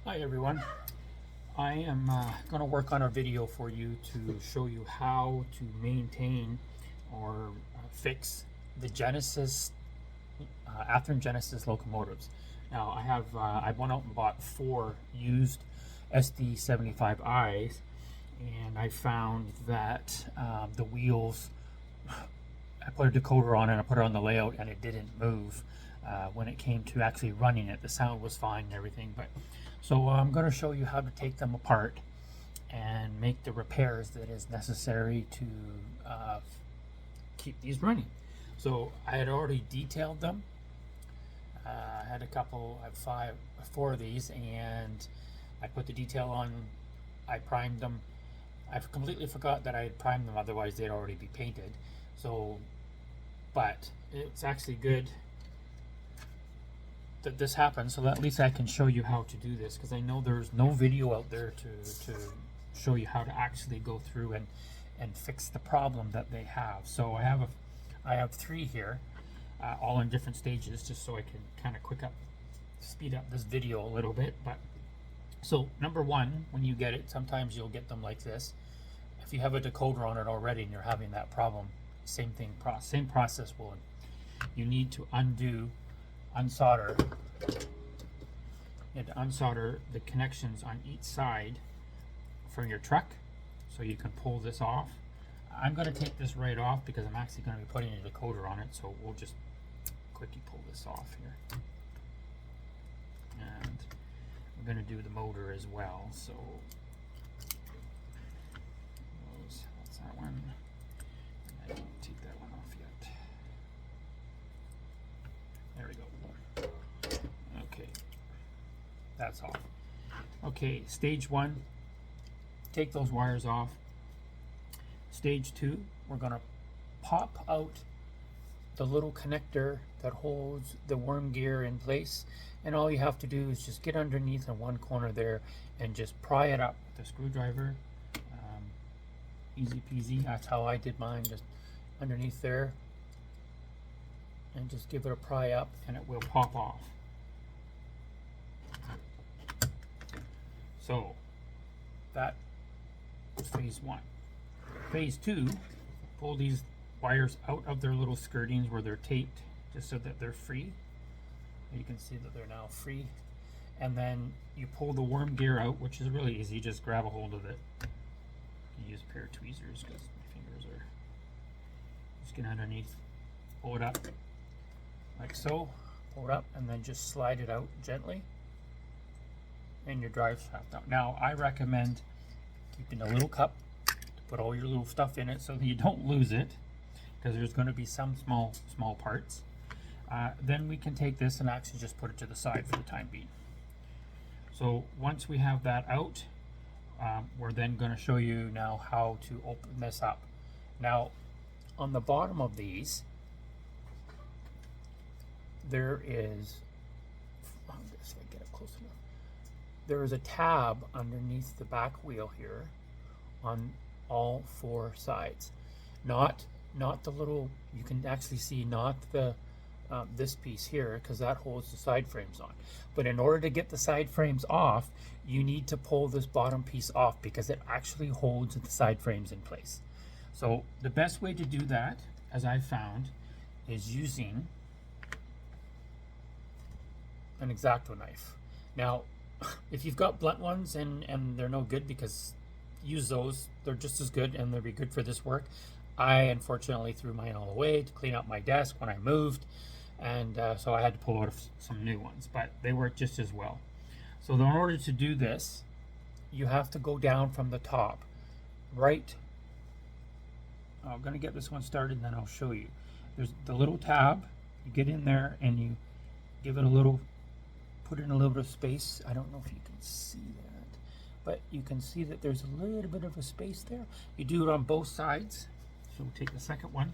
Hi everyone. I am going to work on a video for you to show you how to maintain or fix the Athearn Genesis locomotives. Now I went out and bought 4 used SD75Is, and I found that the wheels, I put a decoder on it, I put it on the layout, and it didn't move. When it came to actually running it, the sound was fine and everything, but so I'm going to show you how to take them apart and make the repairs that is necessary to keep these running. So I had already detailed them. I had I have 4 of these, and I put the detail on. I primed them. I completely forgot that I had primed them, otherwise they'd already be painted. So, but it's actually good that this happens, so that at least I can show you how to do this, because I know there's no video out there to show you how to actually go through and fix the problem that they have. So I have 3 here, all in different stages, just so I can kind of speed up this video a little bit. But so number 1, when you get it, sometimes you'll get them like this. If you have a decoder on it already and you're having that problem, same process will. You need to unsolder the connections on each side for your truck, so you can pull this off. I'm going to take this right off because I'm actually going to be putting a decoder on it, so we'll just quickly pull this off here. And we're going to do the motor as well, so that's that one. I didn't take that one off yet. There we go. Okay, that's off. Okay, stage 1, take those wires off. Stage 2, we're gonna pop out the little connector that holds the worm gear in place, and all you have to do is just get underneath in one corner there and just pry it up with a screwdriver. Easy peasy. That's how I did mine, just underneath there, and just give it a pry up and it will pop off. So that was phase 1. Phase 2, pull these wires out of their little skirtings where they're taped, just so that they're free. You can see that they're now free. And then you pull the worm gear out, which is really easy. Just grab a hold of it. You use a pair of tweezers because my fingers are just get underneath. Pull it up like so. Pull it up and then just slide it out gently, and your drive shaft out. Now I recommend keeping a little cup to put all your little stuff in it so that you don't lose it, because there's going to be some small parts. Then we can take this and actually just put it to the side for the time being. So once we have that out, we're then going to show you now how to open this up. Now on the bottom of these, there is, if I get it close enough, there is a tab underneath the back wheel here on all 4 sides. Not the little, you can actually see not the this piece here, because that holds the side frames on. But in order to get the side frames off, you need to pull this bottom piece off, because it actually holds the side frames in place. So the best way to do that, as I found, is using an X-Acto knife. Now if you've got blunt ones and they're no good, because use those, they're just as good and they'll be good for this work. I unfortunately threw mine all away to clean up my desk when I moved, and so I had to pull out some new ones, but they work just as well. So in order to do this, you have to go down from the top. Right, I'm going to get this one started and then I'll show you. There's the little tab. You get in there and you give it a little, put in a little bit of space. I don't know if you can see that, but you can see that there's a little bit of a space there. You do it on both sides. So we'll take the second one,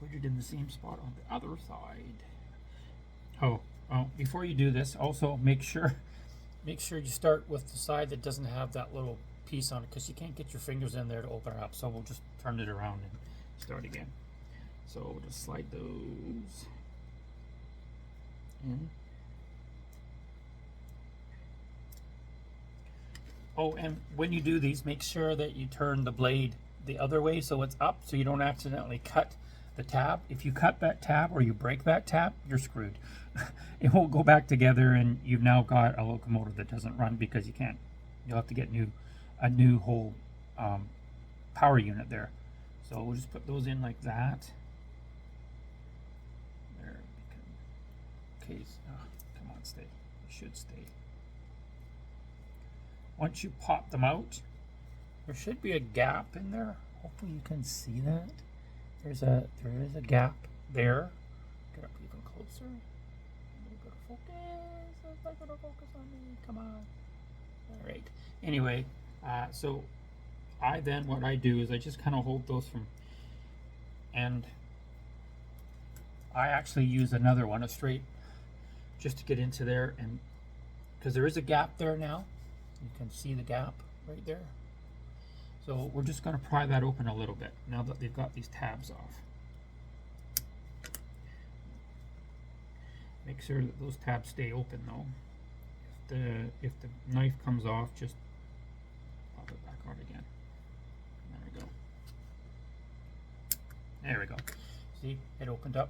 put it in the same spot on the other side. Oh, before you do this, also make sure you start with the side that doesn't have that little piece on it, because you can't get your fingers in there to open it up. So we'll just turn it around and start again. So we'll just slide those in. Oh, and when you do these, make sure that you turn the blade the other way so it's up, so you don't accidentally cut the tab. If you cut that tab or you break that tab, you're screwed. It won't go back together, and you've now got a locomotive that doesn't run because you can't. You'll have to get a new whole power unit there. So we'll just put those in like that. There. Okay. Come on, stay. It should stay. Once you pop them out, there should be a gap in there. Hopefully you can see that. There is a gap there. Get up even closer. Go to focus. It's not gonna focus on me. Come on. All right. Anyway, so what I do is I just kind of hold those from, and I actually use another one, a straight, just to get into there, and because there is a gap there now. You can see the gap right there. So we're just going to pry that open a little bit now that they've got these tabs off. Make sure that those tabs stay open though. If the knife comes off, just pop it back on again. There we go. There we go. See, it opened up.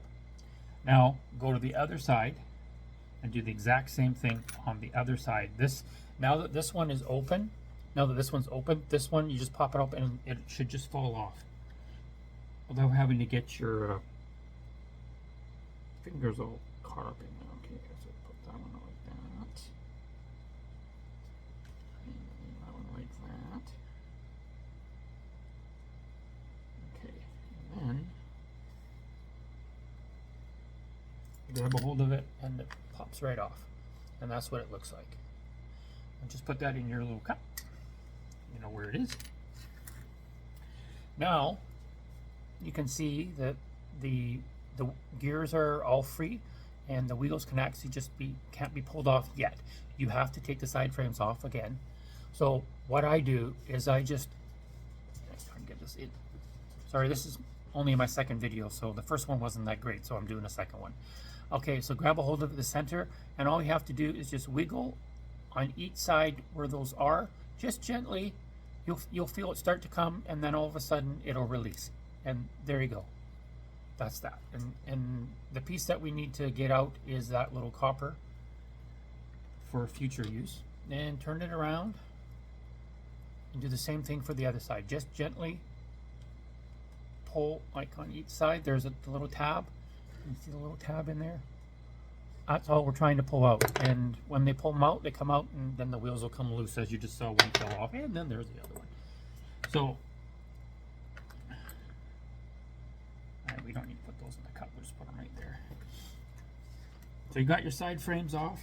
Now go to the other side and do the exact same thing on the other side. Now that this one is open, this one you just pop it up and it should just fall off without having to get your fingers all caught up in there. Okay, so put that one like that. And that one like that. Okay, and then grab a hold of it and it pops right off. And that's what it looks like. And just put that in your little cup. You know where it is. Now you can see that the gears are all free and the wheels can actually can't be pulled off yet. You have to take the side frames off again. So what I do is I just try and get this in. Sorry, this is only my second video, so the first one wasn't that great, so I'm doing a second one. Okay, so grab a hold of the center, and all you have to do is just wiggle on each side where those are, just gently. You'll feel it start to come, and then all of a sudden it'll release, and there you go. That's that. And the piece that we need to get out is that little copper for future use. And turn it around and do the same thing for the other side. Just gently pull, like on each side. There's the little tab. You see the little tab in there? That's all we're trying to pull out. And when they pull them out, they come out, and then the wheels will come loose, as you just saw one fell off. And then there's the other one. So we don't need to put those in the cup. We'll just put them right there. So you got your side frames off.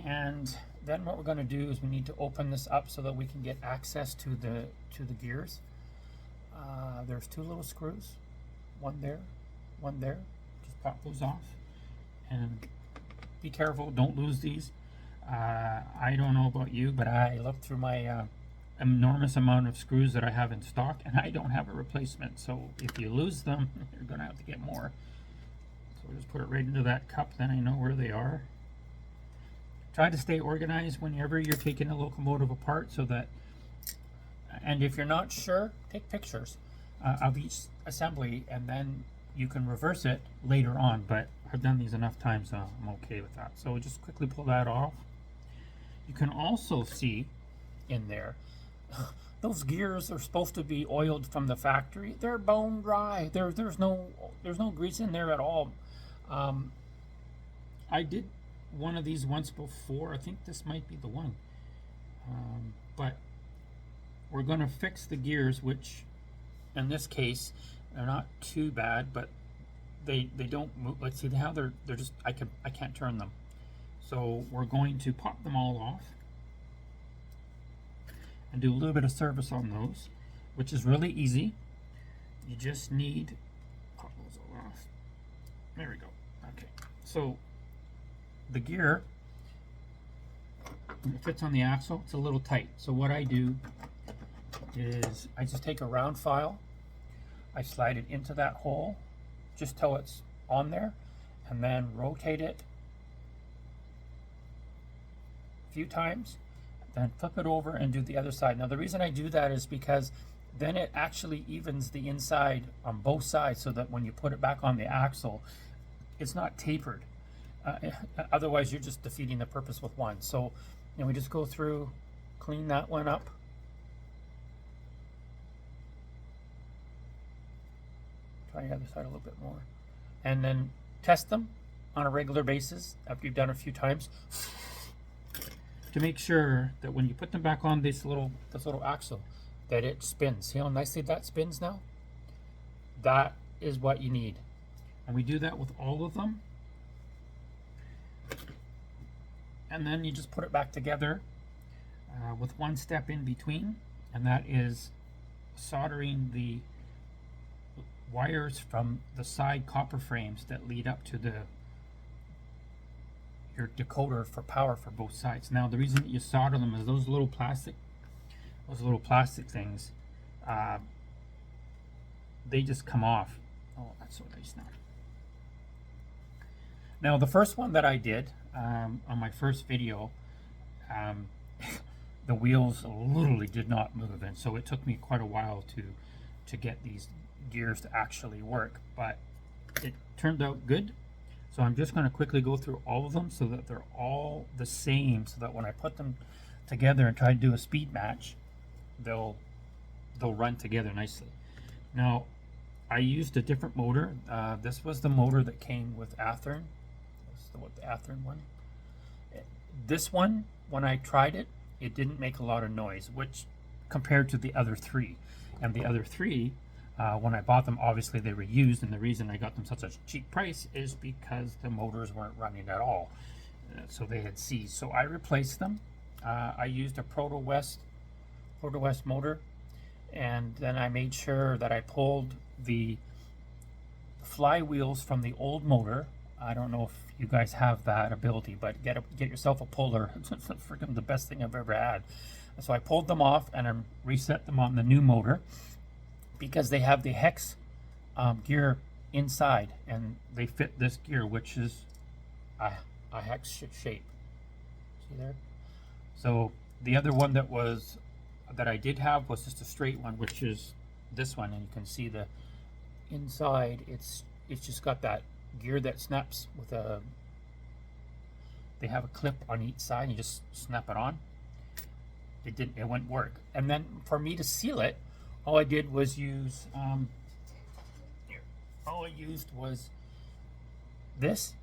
And then what we're going to do is we need to open this up so that we can get access to the gears. There's two little screws, one there, one there. Just pop those off, and be careful, don't lose these. I don't know about you, but I looked through my enormous amount of screws that I have in stock, and I don't have a replacement. So if you lose them, you're going to have to get more. So we'll just put it right into that cup, then I know where they are. Try to stay organized whenever you're taking a locomotive apart, so that, and if you're not sure, take pictures of each assembly, and then you can reverse it later on. But I've done these enough times, so I'm okay with that. So just quickly pull that off. You can also see in there, those gears are supposed to be oiled from the factory. They're bone dry. There's no grease in there at all. I did one of these once before. I think this might be the one. But we're going to fix the gears, which in this case they're not too bad, but they don't move. Let's see how they're just, I can't turn them. So we're going to pop them all off and do a little bit of service on those, which is really easy. You just need, pop those all off. There we go. Okay, so the gear, when it fits on the axle, it's a little tight. So what I do is I just take a round file, I slide it into that hole just till it's on there, and then rotate it few times, then flip it over and do the other side. Now the reason I do that is because then it actually evens the inside on both sides, so that when you put it back on the axle, it's not tapered. Otherwise you're just defeating the purpose with one. So we just go through, clean that one up. Try the other side a little bit more. And then test them on a regular basis after you've done it a few times, to make sure that when you put them back on this little axle, that it spins. See how nicely that spins now? That is what you need. And we do that with all of them. And then you just put it back together with one step in between, and that is soldering the wires from the side copper frames that lead up to your decoder for power for both sides. Now the reason that you solder them is those little plastic things, they just come off. Oh, that's so nice now. Now the first one that I did on my first video, the wheels literally did not move, and so it took me quite a while to get these gears to actually work, but it turned out good. So I'm just going to quickly go through all of them so that they're all the same, so that when I put them together and try to do a speed match, they'll run together nicely. Now I used a different motor. This was the motor that came with Athearn. This is the Athearn one. This one, when I tried it, it didn't make a lot of noise, which compared to the other three. And the other three, when I bought them, obviously they were used, and the reason I got them such a cheap price is because the motors weren't running at all. So they had seized. So I replaced them. I used a Proto West motor, and then I made sure that I pulled the flywheels from the old motor. I don't know if you guys have that ability, but get yourself a puller. It's freaking the best thing I've ever had. So I pulled them off and I reset them on the new motor, because they have the hex gear inside, and they fit this gear, which is a hex shape. See there? So the other one that I did have was just a straight one, which is this one, and you can see the inside. It's just got that gear that snaps with they have a clip on each side, and you just snap it on. It wouldn't work. And then for me to seal it, all I did was use this,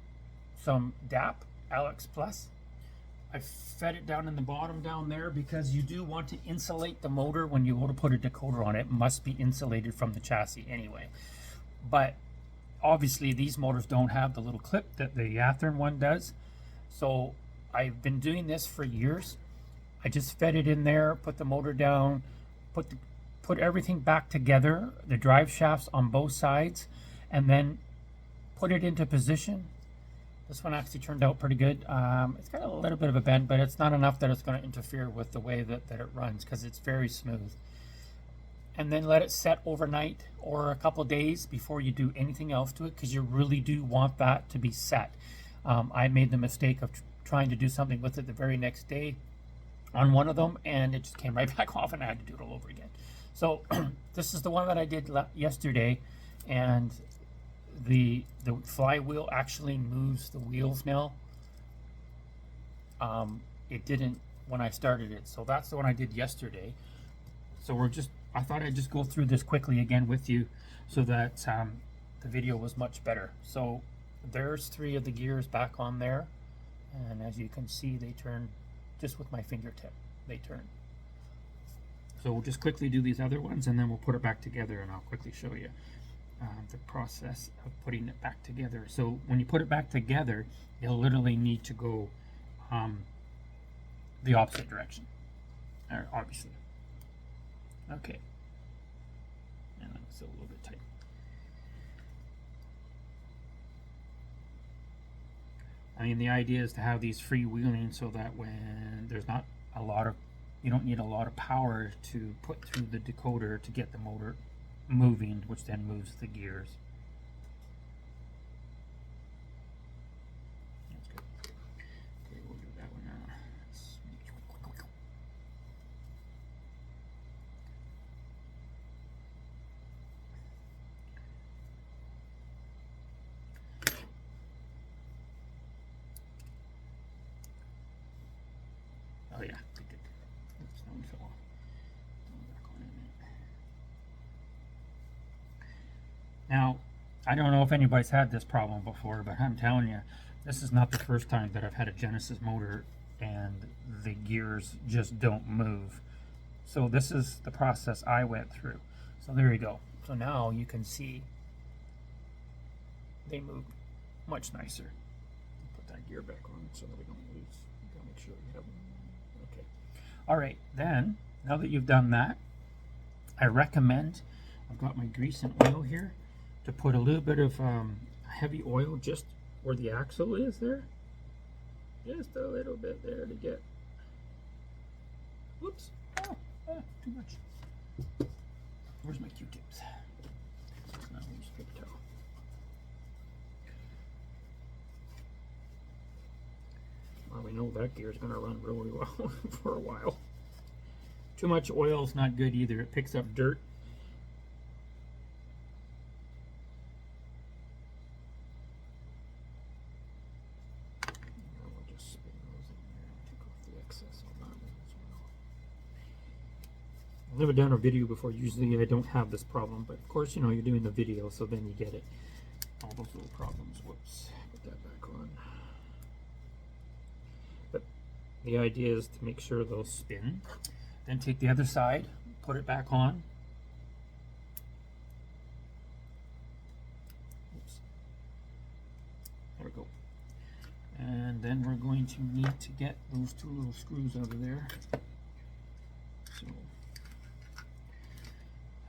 some DAP Alex Plus. I fed it down in the bottom down there, because you do want to insulate the motor when you go to put a decoder on it. It must be insulated from the chassis anyway. But obviously these motors don't have the little clip that the Athearn one does. So I've been doing this for years. I just fed it in there, put the motor down, put everything back together, the drive shafts on both sides, and then put it into position. This one actually turned out pretty good. It's got a little bit of a bend, but it's not enough that it's going to interfere with the way that it runs, because it's very smooth. And then let it set overnight or a couple of days before you do anything else to it, because you really do want that to be set. I made the mistake of trying to do something with it the very next day on one of them, and it just came right back off, and I had to do it all over again. So this is the one that I did yesterday, and the flywheel actually moves the wheels now. It didn't when I started it, so that's the one I did yesterday. So I thought I'd just go through this quickly again with you, so that the video was much better. So there's 3 of the gears back on there, and as you can see, they turn just with my fingertip. They turn. So we'll just quickly do these other ones, and then we'll put it back together, and I'll quickly show you the process of putting it back together. So when you put it back together, you'll literally need to go the opposite direction, obviously. Okay. And that's still a little bit tight. I mean, the idea is to have these freewheeling, so that when there's not a lot of, you don't need a lot of power to put through the decoder to get the motor moving, which then moves the gears. That's good. Okay, we'll do that one now. Oh yeah, good, good. Oops, that one fell off. Back on in it. Now, I don't know if anybody's had this problem before, but I'm telling you, this is not the first time that I've had a Genesis motor and the gears just don't move. So this is the process I went through. So there you go. So now you can see they move much nicer. Put that gear back on so that we don't lose. You gotta make sure we have them. Okay. All right, then, now that you've done that, I recommend, I've got my grease and oil here, to put a little bit of heavy oil just where the axle is there. Just a little bit there to get, whoops, too much. Where's my Q-tips? Now we use paper towel. Well, we know that gear is going to run really well for a while. Too much oil is not good either. It picks up dirt. We'll just spin those in there and take off the excess on that one as well. I've never done a video before. Usually I don't have this problem, but of course, you know, you're doing the video, so then you get it. All those little problems. Whoops. Put that back on. But the idea is to make sure those spin. Then take the other side, put it back on. Oops. There we go. And then we're going to need to get those two little screws out of there. So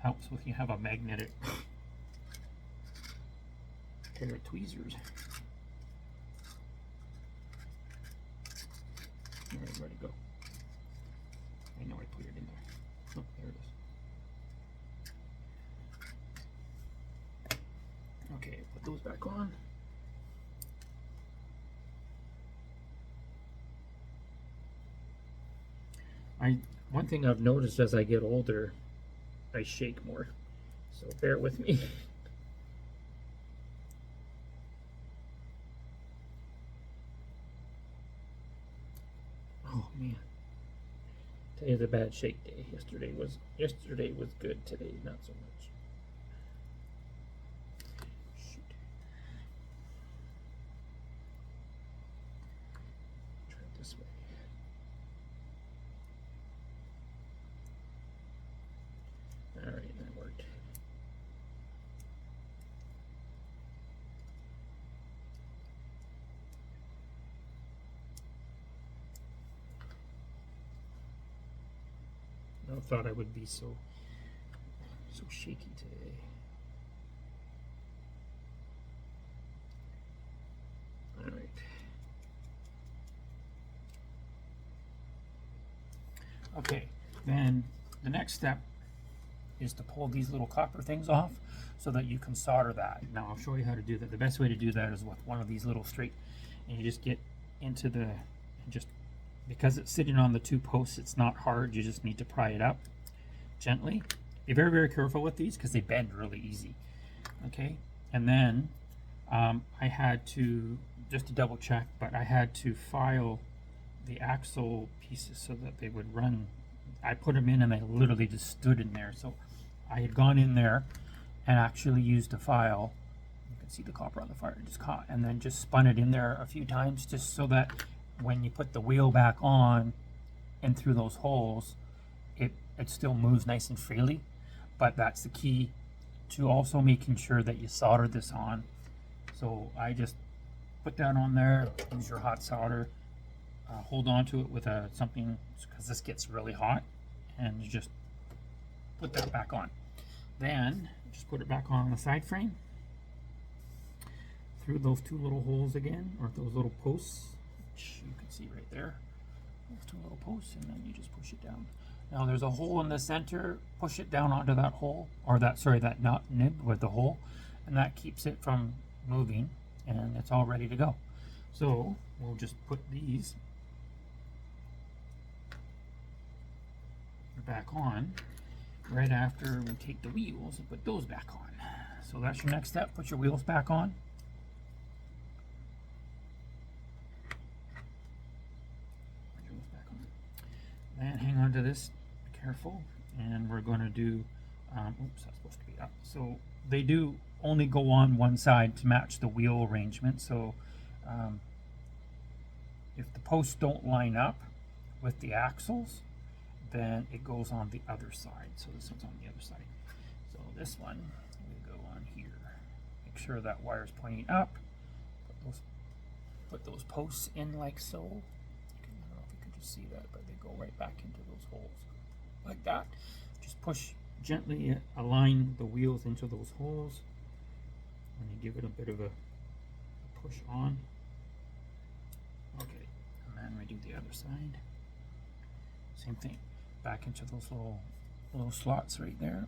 helps if you have a magnetic pair of tweezers. All right, ready to go. I know I put it in there. Oh, there it is. Okay, put those back on. One thing I've noticed as I get older, I shake more. So bear with me. Oh man. Today's a bad shake day. Yesterday was good. Today not so much. Shoot. Try it this way. All right, that worked. I thought I would be so shaky today. All right. Okay, then the next step is to pull these little copper things off so that you can solder that. Now I'll show you how to do that. The best way to do that is with one of these little straight, and you just get into the, just because it's sitting on the two posts, it's not hard. You just need to pry it up gently. Be very, very careful with these because they bend really easy. Okay, and then I had to, just to double check, but I had to file the axle pieces so that they would run. I put them in and they literally just stood in there. So I had gone in there and actually used a file. You can see the copper on the fire, just caught, and then just spun it in there a few times just so that when you put the wheel back on and through those holes, it still moves nice and freely. But that's the key to also making sure that you solder this on. So I just put that on there, use your hot solder, hold on to it with something, because this gets really hot, and you just put that back on. Then just put it back on the side frame through those two little holes again, or those little posts, which you can see right there, those two little posts, and then you just push it down. Now there's a hole in the center, push it down onto that hole, or that nib with the hole, and that keeps it from moving, and it's all ready to go. So we'll just put these back on right after we take the wheels and put those back on. So that's your next step. Put your wheels back on. into this, be careful, and we're going to do, oops, that's supposed to be up. So they do only go on one side to match the wheel arrangement. So if the posts don't line up with the axles, then it goes on the other side. So this one's on the other side. So this one will go on here. Make sure that wire is pointing up. Put those posts in like so. I don't know if you can just see that, but they go right back into those holes like that. Just push gently, align the wheels into those holes, and you give it a bit of a push on. Okay, and then we do the other side. Same thing, back into those little slots right there,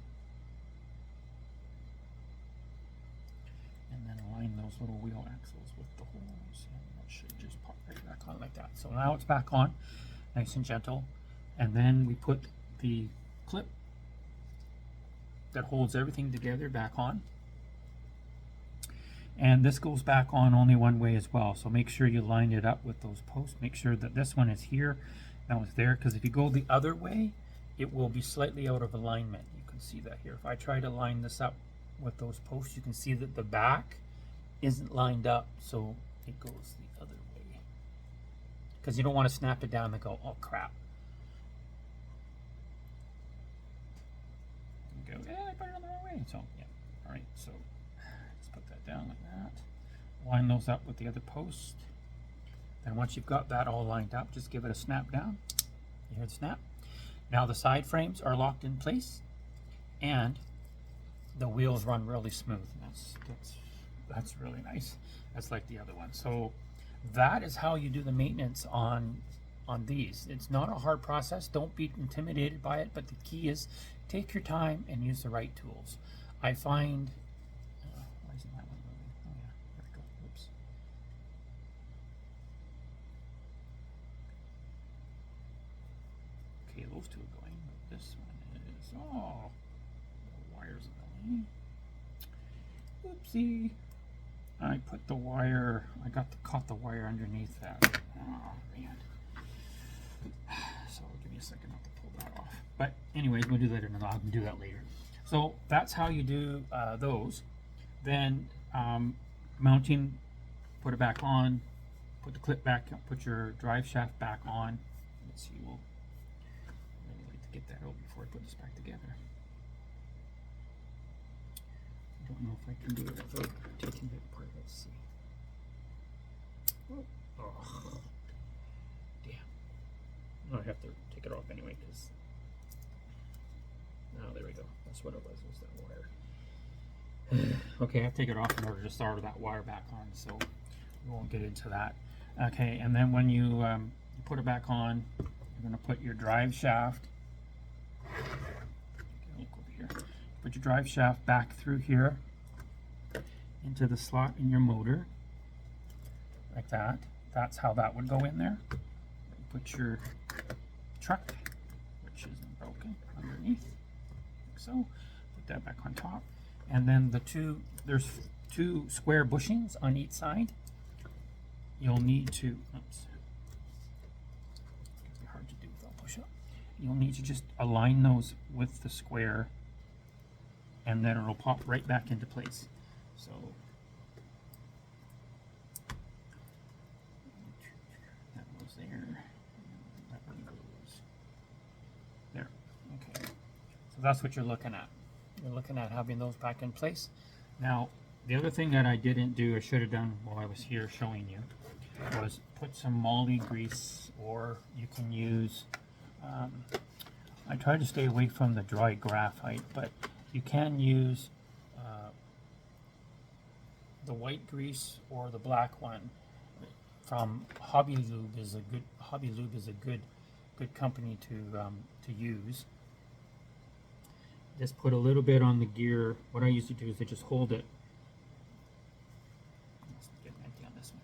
and then align those little wheel axles with the holes, and that should just pop right back on like that. So now it's back on, nice and gentle, and then we put the clip that holds everything together back on. And this goes back on only one way as well, so make sure you line it up with those posts. Make sure that this one is here, that one's there, because if you go the other way, it will be slightly out of alignment. You can see that here. If I try to line this up with those posts, you can see that the back isn't lined up, so it goes the other way, because you don't want to snap it down and go, oh crap. You go, I put it on the wrong way. So yeah, all right, so let's put that down like that. Line those up with the other post. Then once you've got that all lined up, just give it a snap down. You hear the snap? Now the side frames are locked in place, and the wheels run really smooth. That's really nice. That's like the other one. So that is how you do the maintenance on these. It's not a hard process. Don't be intimidated by it, but the key is take your time and use the right tools. I find why isn't that one moving? Oh yeah, there we go. Oops. Okay, those two are going, but this one is, oh, the wire's in the way. Oopsie. I put the wire, caught the wire underneath that. Oh man. So give me a second, I'll have to pull that off. But anyways, we'll do that in I'll do that later. So that's how you do those. Then mounting, put it back on, put the clip back, put your drive shaft back on. Let's see, we'll really like to get that out before I put this back together. I don't know if I can do it without taking it apart. Let's see. Oh, damn. No, I have to take it off anyway because. Oh, there we go. That's what it was that wire. Okay, I have to take it off in order to start that wire back on, so we won't get into that. Okay, and then when you put it back on, you're going to put your drive shaft. Look over here. Put your drive shaft back through here into the slot in your motor, like that. That's how that would go in there. Put your truck, which isn't broken, underneath, like so. Put that back on top, and then there's two square bushings on each side. You'll need to, oops, it's hard to do without push up. You'll need to just align those with the square, and then it'll pop right back into place. So that goes there, that one goes there. Okay, so that's what you're looking at. You're looking at having those back in place. Now, the other thing that I didn't do, I should have done while I was here showing you, was put some moly grease, or you can use, I try to stay away from the dry graphite, but you can use the white grease or the black one from Hobby Lube is a good company to use. Just put a little bit on the gear. What I used to do is I just hold it. Let's get empty on this one.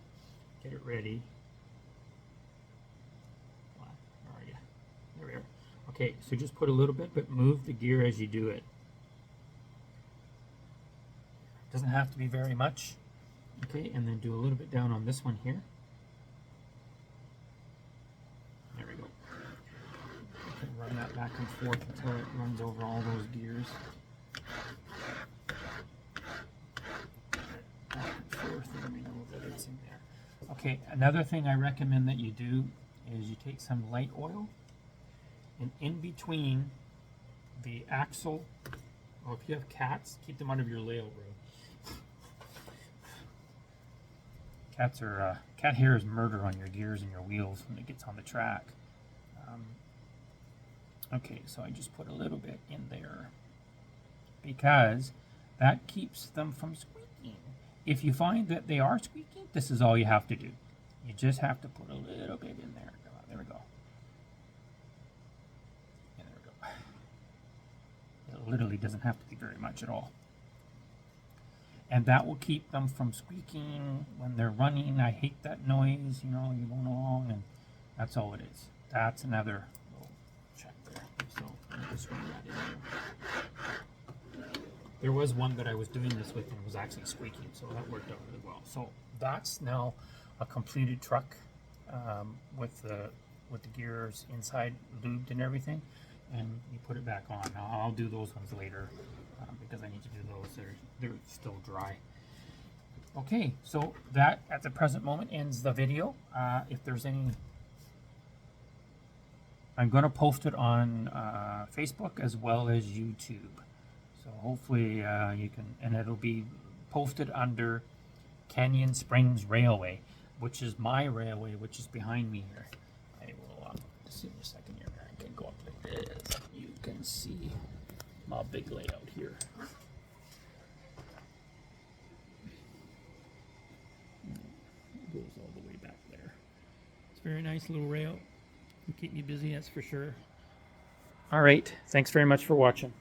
Get it ready. Where are you? There we are. Okay, so just put a little bit, but move the gear as you do it. Doesn't have to be very much. Okay, and then do a little bit down on this one here. There we go. Run run that back and forth until it runs over all those gears. Back and forth, and we know that it's in there. Okay, another thing I recommend that you do is you take some light oil, and in between the axle, or if you have cats, keep them out of your layout room. Cats are, cat hair is murder on your gears and your wheels when it gets on the track. Okay, so I just put a little bit in there because that keeps them from squeaking. If you find that they are squeaking, this is all you have to do. You just have to put a little bit in there. There we go. Yeah, there we go. It literally doesn't have to be very much at all. And that will keep them from squeaking when they're running. I hate that noise, you know, you're going along, and that's all it is. That's another little check there. So I'm just running that in there. There was one that I was doing this with and was actually squeaking, so that worked out really well. So that's now a completed truck with the gears inside lubed and everything, and you put it back on. Now, I'll do those ones later because I need to do those. They're still dry. Okay, so that at the present moment ends the video. If there's any, I'm going to post it on Facebook as well as YouTube. So hopefully you can, and it'll be posted under Canyon Springs Railway, which is my railway, which is behind me here. I will just in a second here. I can go up like this. You can see my big layout here. It goes all the way back there. It's a very nice little rail. You keep me busy, that's for sure. All right. Thanks very much for watching.